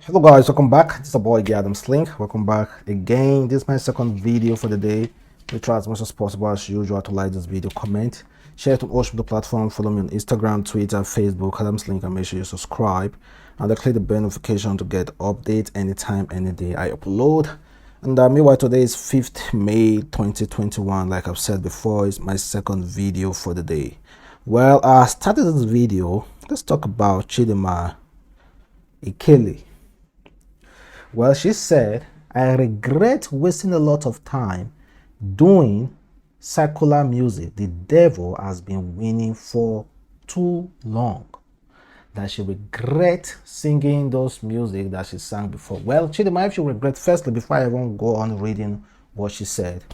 Hello guys, welcome back. This is your boy Adamslink. Welcome back again. This is my second video for the day. We try as much as possible as usual to like this video, comment, share it on all the platform, follow me on Instagram, Twitter, Facebook, Adamslink, and make sure you subscribe and click the bell notification to get updates anytime, any day I upload. And meanwhile, today is 5th May 2021. Like I've said before, it's my second video for the day. Well, I started this video. Let's talk about Chidinma Ekile. Well, she said, I regret wasting a lot of time doing secular music. The devil has been winning for too long. That she regret singing those music that she sang before. Well, Chidinma, if you regret, firstly, before I even go on reading what she said,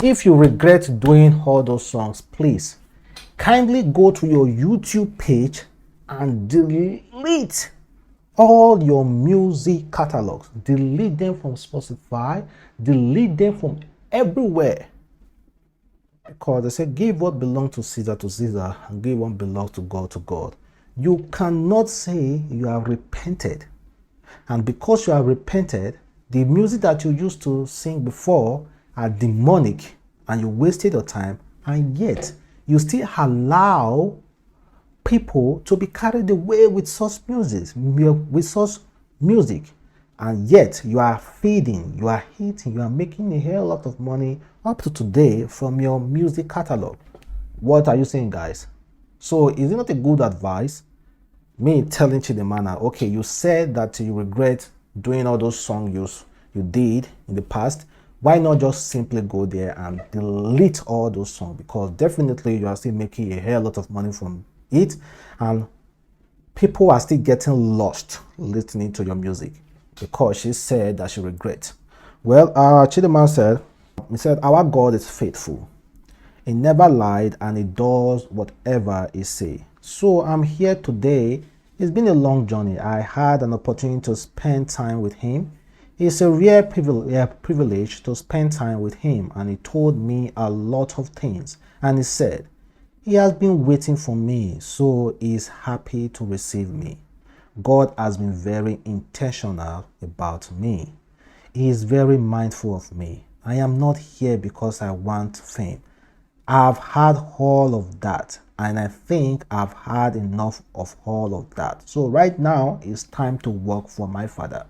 if you regret doing all those songs, please kindly go to your YouTube page and delete all your music catalogs. Delete them from Spotify, delete them from everywhere, because they say give what belongs to Caesar and give what belongs to God. You cannot say you have repented, and because you have repented, the music that you used to sing before are demonic and you wasted your time, and yet you still allow people to be carried away with such music, and yet you are feeding, you are eating, you are making a hell lot of money up to today from your music catalog. What are you saying, guys? So is it not a good advice, me telling Chidinma, okay, you said that you regret doing all those songs you did in the past, why not just simply go there and delete all those songs? Because definitely you are still making a hell lot of money from it, and people are still getting lost listening to your music, because she said that she regrets. Well, Chidinma said, our God is faithful. He never lied and he does whatever he say. So I'm here today. It's been a long journey. I had an opportunity to spend time with him. It's a rare privilege to spend time with him, and he told me a lot of things, and he said, he has been waiting for me, so he is happy to receive me. God has been very intentional about me. He is very mindful of me. I am not here because I want fame. I've had all of that, and I think I've had enough of all of that. So right now, it's time to work for my Father.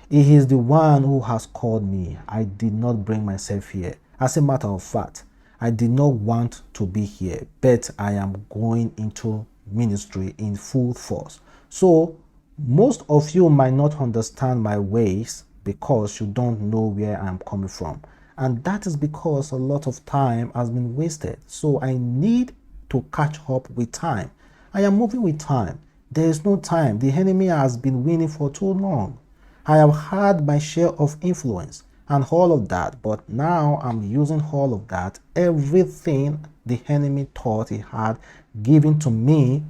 He is the one who has called me. I did not bring myself here. As a matter of fact, I did not want to be here, but I am going into ministry in full force. So most of you might not understand my ways because you don't know where I'm coming from. And that is because a lot of time has been wasted. So I need to catch up with time. I am moving with time. There is no time. The enemy has been winning for too long. I have had my share of influence and all of that, but now I'm using all of that. Everything the enemy thought he had given to me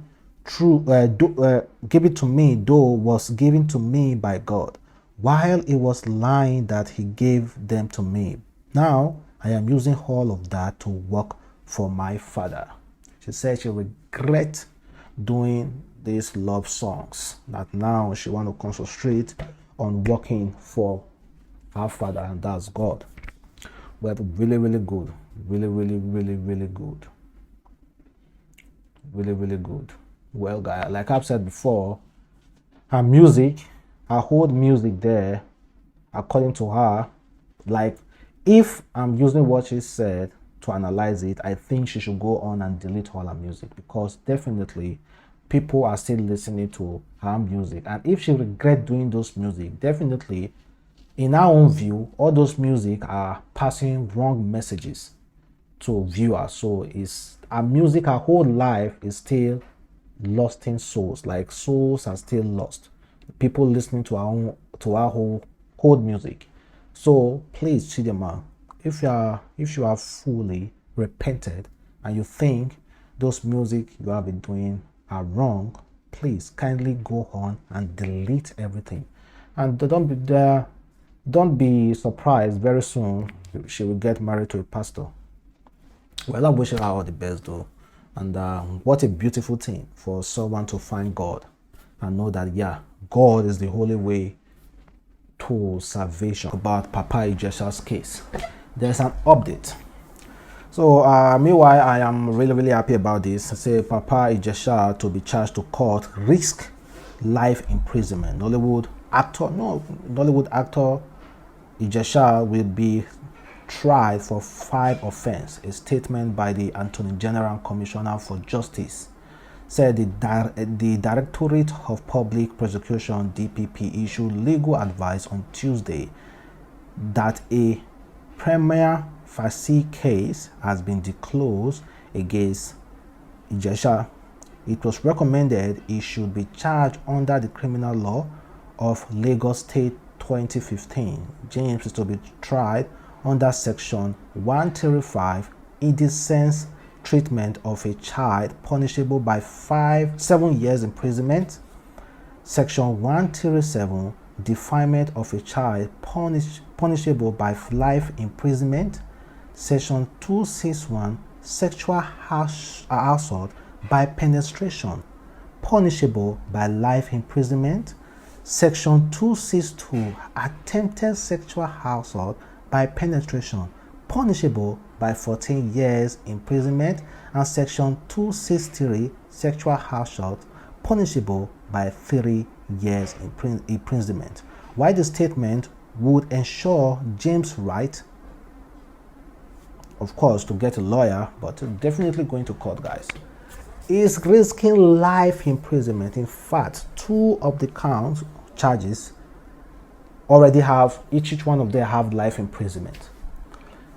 given to me, though, was given to me by God, while it was lying that he gave them to me. Now I am using all of that to work for my Father. She said she regrets doing these love songs, that now she want to concentrate on working for our Father, and that's God. Well, really good. Really good. Really good. Well, guys, like I've said before, her music, her whole music there, according to her, like, if I'm using what she said to analyze it, I think she should go on and delete all her music, because definitely people are still listening to her music. And if she regrets doing those music, definitely in our own view, all those music are passing wrong messages to viewers. So it's our music, our whole life is still lost in souls. Like, souls are still lost. People listening to our whole music. So please, Chidinma, if you are fully repented and you think those music you have been doing are wrong, please kindly go on and delete everything. And don't be surprised, very soon she will get married to a pastor. Well, I'm wishing her all the best though. And what a beautiful thing for someone to find God and know that, yeah, God is the only way to salvation. About Papa Ijesha's case, there's an update. So meanwhile, I am really happy about this. I say Papa Ijesha to be charged to court, risk life imprisonment. Nollywood actor Ijesha will be tried for 5 offenses. A statement by the Attorney General Commissioner for Justice said the Directorate of Public Prosecution (DPP) issued legal advice on Tuesday that a prima facie case has been disclosed against Ijesha. It was recommended he should be charged under the criminal law of Lagos State 2015. James is to be tried under Section 135, indecent treatment of a child, punishable by 7 years imprisonment. Section 137, defilement of a child, punishable by life imprisonment. Section 261, sexual assault by penetration, punishable by life imprisonment. Section 262, attempted sexual assault by penetration, punishable by 14 years imprisonment. And Section 263, sexual assault, punishable by 3 years imprisonment. While the statement would ensure James' right, of course, to get a lawyer, but definitely going to court, guys, is risking life imprisonment. In fact, 2 of the charges already have, each one of them have life imprisonment.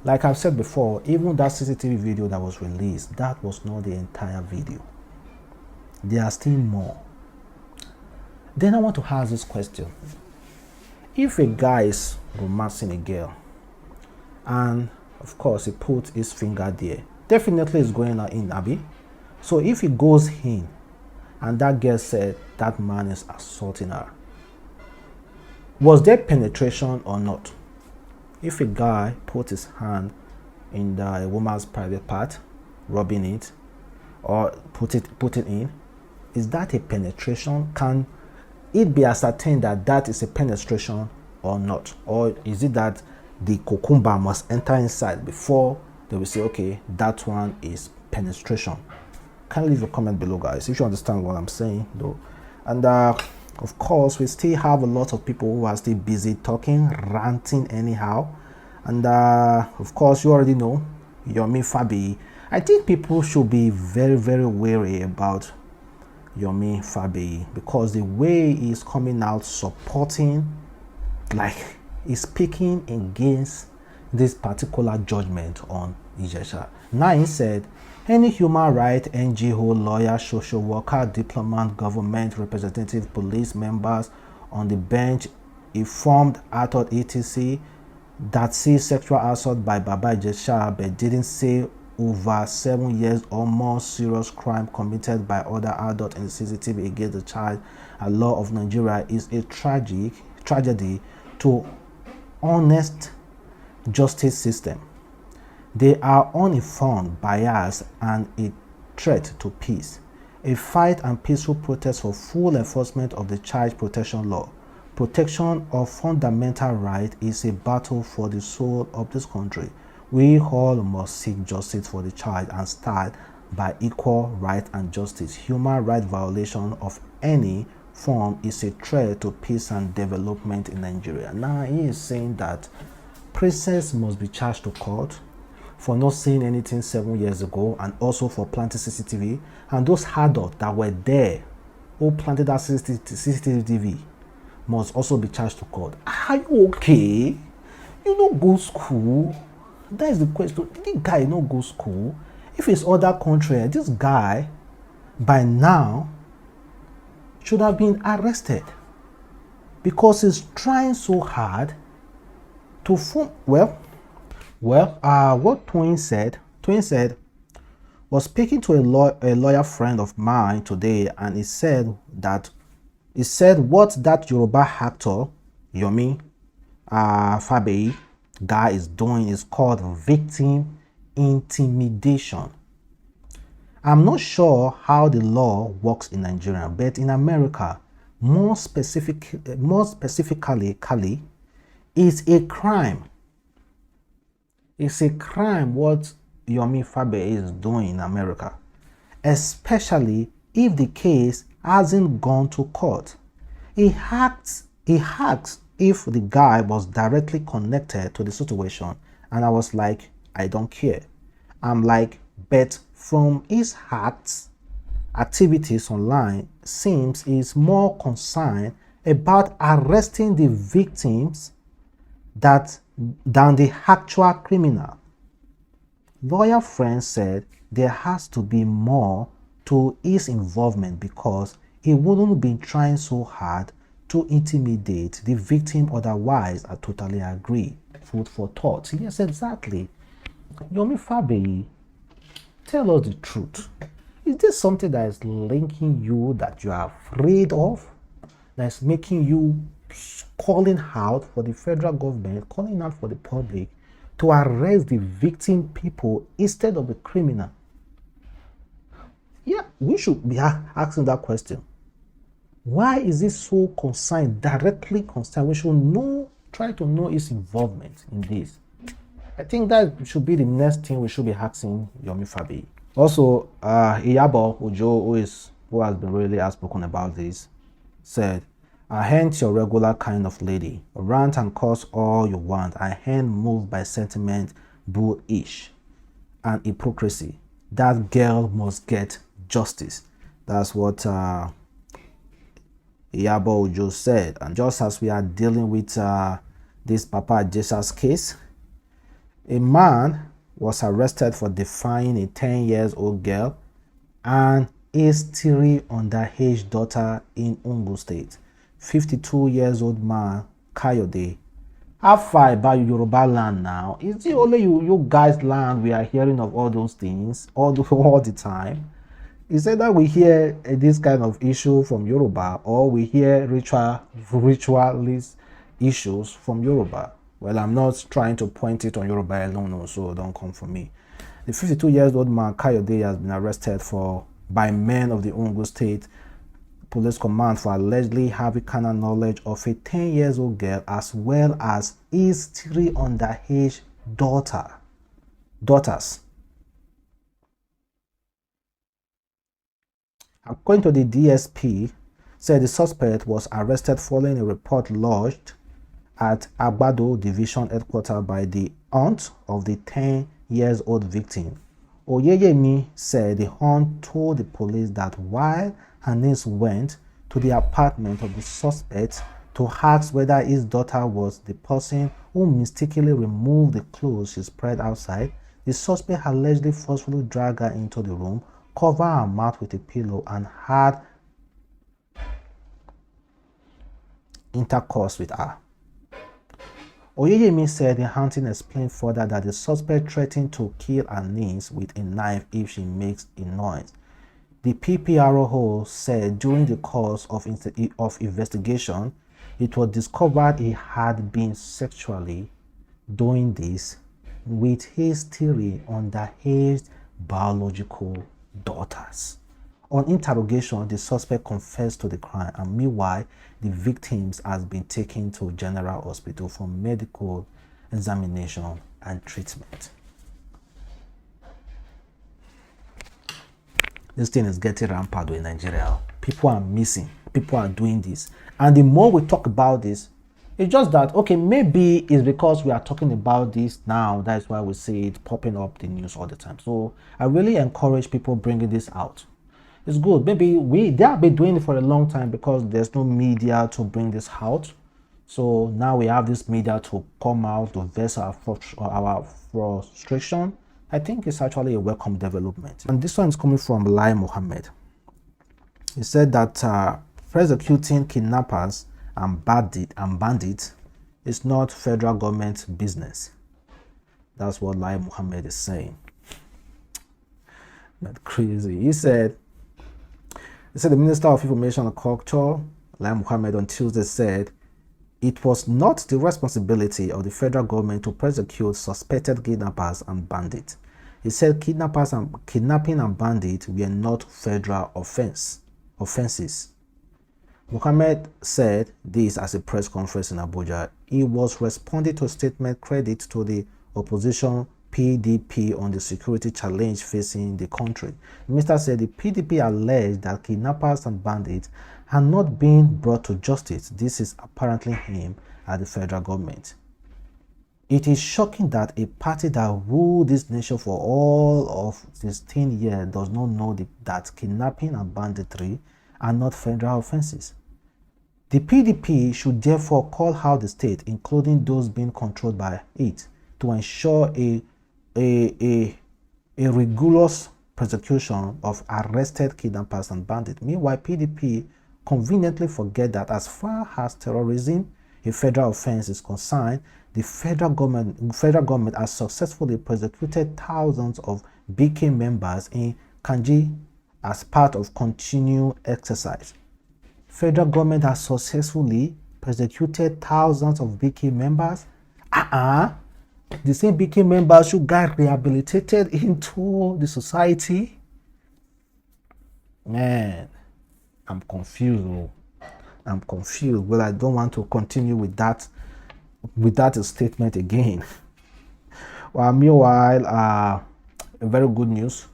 Like I've said before, even that CCTV video that was released, that was not the entire video. There are still more. Then I want to ask this question. If a guy is romancing a girl, and of course he put his finger there, definitely is going in, Abby. So if he goes in and that girl said that man is assaulting her, was there penetration or not? If a guy put his hand in the woman's private part, rubbing it, or put it in, is that a penetration? Can it be ascertained that that is a penetration or not? Or is it that the cucumber must enter inside before they will say, okay, that one is penetration? Kindly leave a comment below, guys, if you understand what I'm saying, though. And of course, we still have a lot of people who are still busy talking, ranting anyhow. And of course, you already know Yomi Fabiyi. I think people should be very wary about Yomi Fabiyi, because the way he's coming out supporting, like he's speaking against this particular judgment on Ijesha. Now he said, any human rights NGO, lawyer, social worker, diplomat, government representative, police members on the bench informed Arthur etc. that see sexual assault by Baba Ijesha but didn't say over 7 years or more serious crime committed by other adults in CCTV against the child and law of Nigeria is a tragedy to honest justice system. They are uninformed, biased, and a threat to peace. A fight and peaceful protest for full enforcement of the child protection law. Protection of fundamental rights is a battle for the soul of this country. We all must seek justice for the child and start by equal rights and justice. Human rights violation of any form is a threat to peace and development in Nigeria. Now he is saying that princess must be charged to court for not seeing anything 7 years ago, and also for planting CCTV, and those adults that were there who planted that CCTV must also be charged to court. Are you okay? You don't go school? That is the question. Did this guy not go school? If it's other country, this guy by now should have been arrested, because he's trying so hard to form. What Twin said was speaking to a lawyer friend of mine today, and he said what that Yoruba actor Yomi Fabiyi guy is doing is called victim intimidation. I'm not sure how the law works in Nigeria, but in America, more specifically, Kali, is a crime. It's a crime what Yomi Fabiyi is doing in America, especially if the case hasn't gone to court. He asks if the guy was directly connected to the situation, and I was like, I don't care. I'm like, but from his activities online, seems he's more concerned about arresting the victims than the actual criminal. Lawyer friends said there has to be more to his involvement because he wouldn't be trying so hard to intimidate the victim otherwise. I totally agree. Food for thought. Yes, exactly. Yomi Fabiyi, tell us the truth. Is this something that is linking you that you are afraid of? That is making you calling out for the federal government, calling out for the public to arrest the victim people instead of the criminal? Yeah, we should be asking that question. Why is this so concerned, directly concerned? We should try to know his involvement in this. I think that should be the next thing we should be asking Yomi Fabiyi. Also, Iyabo Ojo, who has been really outspoken about this, said, I ain't your regular kind of lady. Rant and curse all you want. I ain't moved by sentiment, bullish, and hypocrisy. That girl must get justice. That's what Iyabo Ojo said. And just as we are dealing with this Papa Ijesha's case, a man was arrested for defying a 10-year-old girl and his 3 underage daughter in Ogun State. 52-year-old man, Kayode. How far about Yoruba land now? Is it only you guys land we are hearing of all those things all the time? Is it that we hear this kind of issue from Yoruba, or we hear ritualist issues from Yoruba? Well, I'm not trying to point it on Yoruba alone, so don't come for me. The 52-year-old man, Kayode, has been arrested by men of the Ogun State Police Command for allegedly having carnal knowledge of a 10-year-old girl as well as his 3 underage daughters. According to the DSP, said the suspect was arrested following a report lodged at Agbado Division headquarters by the aunt of the 10-year-old victim. Oyeyemi said the aunt told the police that while her niece went to the apartment of the suspect to ask whether his daughter was the person who mistakenly removed the clothes she spread outside, the suspect allegedly forcefully dragged her into the room, covered her mouth with a pillow, and had intercourse with her. Oyeyemi said the auntie explained further that the suspect threatened to kill her niece with a knife if she makes a noise. The PPRO said during the course of investigation, it was discovered he had been sexually doing this with his 3 underage biological daughters. On interrogation, the suspect confessed to the crime, and meanwhile, the victims has been taken to General Hospital for medical examination and treatment. This thing is getting rampant in Nigeria. People are missing. People are doing this. And the more we talk about this, it's just that, okay, maybe it's because we are talking about this now. That's why we see it popping up the news all the time. So I really encourage people bringing this out. It's good. Maybe they have been doing it for a long time because there's no media to bring this out. So now we have this media to come out to voice our frustration. I think it's actually a welcome development. And this one is coming from Lai Mohammed. He said that prosecuting kidnappers and bandits is not federal government business. That's what Lai Mohammed is saying. That's crazy. He said the Minister of Information and Culture, Lai Mohammed, on Tuesday said it was not the responsibility of the federal government to prosecute suspected kidnappers and bandits. He said kidnapping and bandits were not federal offenses. Mohammed said this at a press conference in Abuja. He was responding to a statement credit to the opposition PDP on the security challenge facing the country. The minister said the PDP alleged that kidnappers and bandits are not being brought to justice. This is apparently aimed at the federal government. It is shocking that a party that ruled this nation for all of 16 years does not know that kidnapping and banditry are not federal offenses. The PDP should therefore call out the state, including those being controlled by it, to ensure a rigorous prosecution of arrested kidnappers and bandits. Meanwhile, PDP conveniently forget that as far as terrorism, a federal offense, is concerned, the federal government has successfully prosecuted thousands of BK members in Kanji as part of continued exercise. Federal government has successfully prosecuted thousands of BK members. The same BK members should get rehabilitated into the society. Man, I'm confused. I'm confused. Well, I don't want to continue with that statement again. Well, meanwhile, a very good news.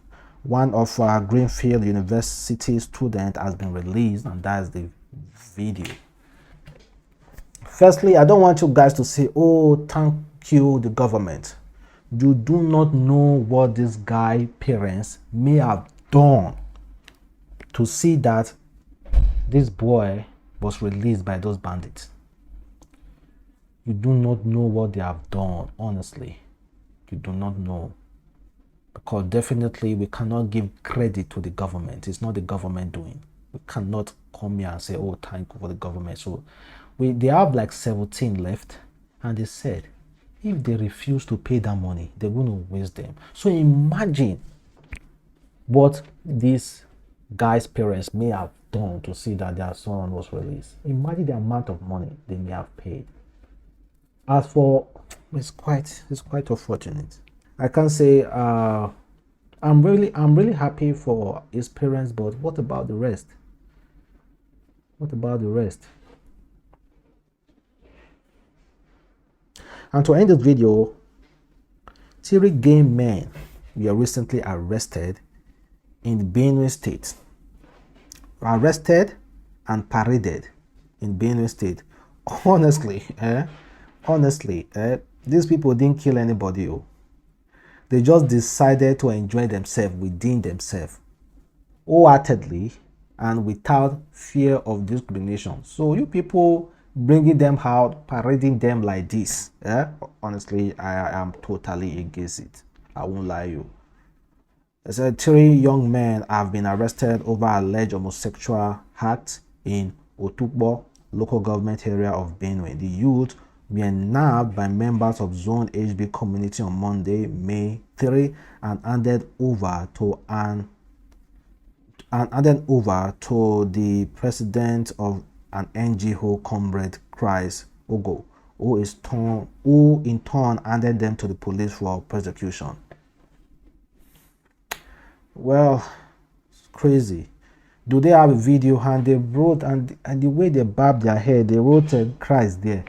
One of our Greenfield University students has been released, and that's the video. Firstly, I don't want you guys to say, oh, thank you, the government. You do not know what this guy's parents may have done to see that this boy was released by those bandits. You do not know what they have done, honestly. You do not know. Because definitely we cannot give credit to the government. It's not the government doing. We cannot come here and say, oh, thank you for the government. So they have like 17 left, and they said if they refuse to pay that money, they're going to waste them. So imagine what these guys' parents may have done to see that their son was released. Imagine the amount of money they may have paid. As for, it's quite unfortunate. I can't say I'm really happy for his parents, but what about the rest? What about the rest? And to end this video, 3 gay men were recently arrested in Benue State. Arrested and paraded in Benue State. Honestly, these people didn't kill anybody. They just decided to enjoy themselves within themselves, wholeheartedly and without fear of discrimination. So you people bringing them out, parading them like this, honestly, I am totally against it. I won't lie to you. I said 3 young men have been arrested over alleged homosexual acts in Otukbo, local government area of Benue. The youth were nabbed by members of Zone HB community on Monday, May 3, and handed over to the president of an NGO, Comrade Christ Ogo, who in turn handed them to the police for prosecution. Well, it's crazy. Do they have a video? And they wrote, and the way they bobbed their head, they wrote Christ there.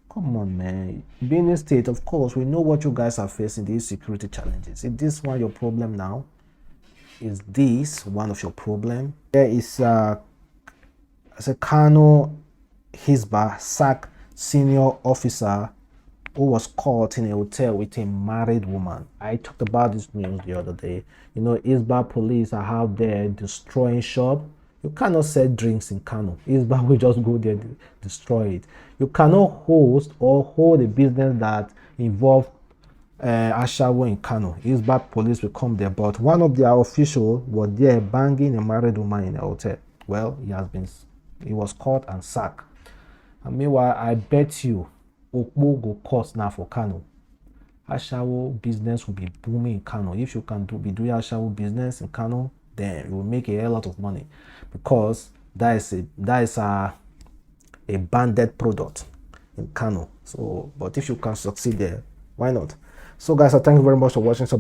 Come on, man. Being a state, of course, we know what you guys are facing, these security challenges. Is this one your problem now? Is this one of your problem? There is a Kano Hisba SAC senior officer who was caught in a hotel with a married woman. I talked about this news the other day. You know, Hisba police are out there destroying shop. You cannot sell drinks in Kano. Hisba will just go there and destroy it. You cannot host or hold a business that involves Ashawo in Kano. Hisba police will come there. But one of their officials was there banging a married woman in a hotel. Well, he was caught and sacked. And meanwhile, I bet you Okpo go cost now for Kano. Ashawo business will be booming in Kano. If you can be doing Ashawo business in Kano, then you will make a lot of money, because that is a banded product in Kano. So, but if you can succeed there, why not? So guys, I thank you very much for watching. So